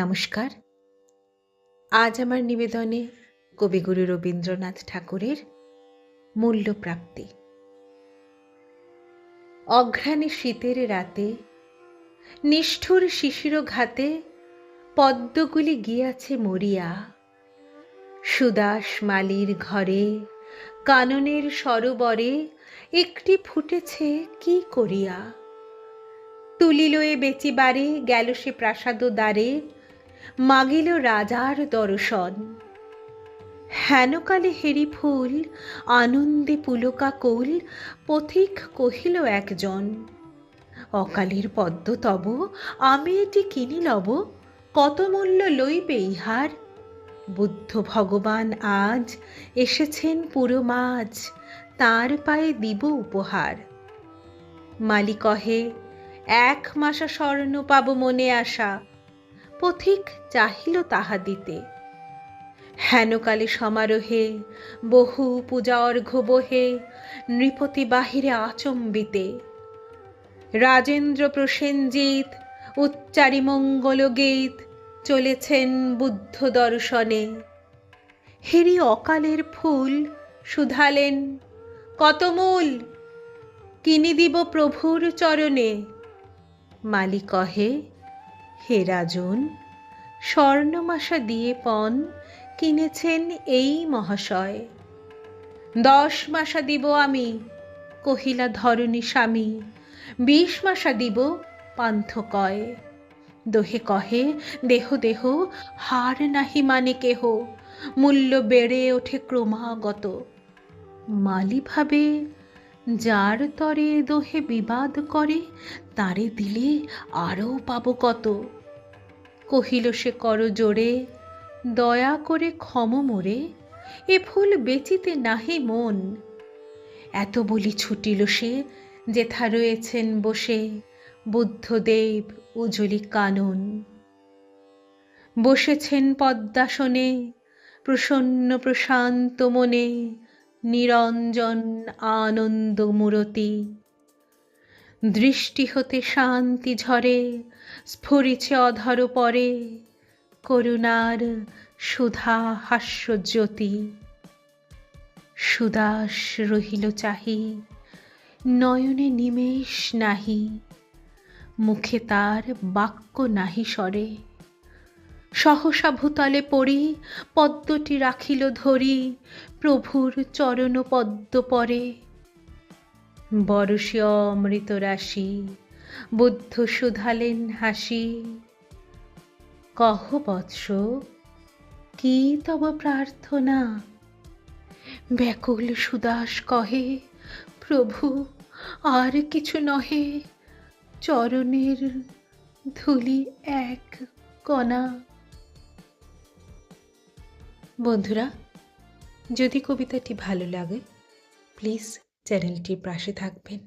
নমস্কার। আজ আমার নিবেদনে কবিগুরু রবীন্দ্রনাথ ঠাকুরের মূল্যপ্রাপ্তি। অঘ্রাণে শীতের রাতে নিষ্ঠুর শিশির ঘাতে পদ্মগুলি গিয়াছে মরিয়া। সুদাস মালির ঘরে কাননের সরোবরে একটি ফুটেছে কি করিয়া। তুলিল এ বেচিবারে গেল সে প্রাসাদ দ্বারে, মাগিল রাজার দর্শন। হেনকালে হেরি ফুল আনন্দে পুলকাকুল, পথিক কহিল একজন, অকালের পদ্ম তব আমি এটি কিনি লব, কত মূল্য লইবে ইহার। বুদ্ধ ভগবান আজ এসেছেন পুরো মাঝ, তাঁর পায়ে দিব উপহার। মালি কহে, 1 মাসা স্বর্ণ পাব মনে আশা। পথিক চাহিল তাহা দিতে। হেনকালে সমারোহে বহু পূজা অর্ঘ্য বহে, নৃপতি বাহিরে আচম্বিতে। রাজেন্দ্র প্রসেনজিৎ উচ্চারি মঙ্গল গীত, চলেছেন বুদ্ধ দর্শনে। হেরি অকালের ফুল শুধালেন, কত মূল? কিনি দিব প্রভুর চরণে। মালি কহে, হে রাজন, স্বর্ণমাসা দিয়ে পণ কিনেছেন এই মহাশয়। 10 মাসা দিব আমি, কহিলা ধরণী স্বামী। 20 মাসা দিব, পান্থ কয়। দোহে কহে, দেহ দেহ, হার নাহি মানে কেহ, মূল্য বেড়ে ওঠে ক্রমাগত। মালি ভাবে, যার তরে দোহে বিবাদ করে, তারে দিলে আরও পাব কত। কহিল সে কর জোড়ে, দয়া করে ক্ষম মোরে, এ ফুল বেচিতে নাহি মন। এত বলি ছুটিল সে, যেথা রয়েছেন বসে বুদ্ধদেব উজলি কানন। বসেছেন পদ্মাসনে প্রসন্ন প্রশান্ত মনে, নিরঞ্জন আনন্দ মূরতি। দৃষ্টি হতে শান্তি ঝরে, স্ফুরিছে অধর পরে, করুণার সুধা হাস্যজ্যোতি। সুদাস রহিল চাহি, নয়নে নিমেষ নাহি, মুখে তার বাক্য নাহি সরে। সহসা ভূতলে পড়ি পদ্মটি রাখিল ধরি, প্রভুর চরণ পদ্ম পরে। বরষে অমৃত রাশি, বুদ্ধ শুধালেন হাসি, কহ বৎস, কি তব প্রার্থনা? ব্যাকুল সুদাস কহে, প্রভু আর কিছু নহে, চরণের ধুলি 1 কণা। বন্ধুরা, যদি কবিতাটি ভালো লাগে প্লিজ চ্যানেলটির পাশে থাকবেন।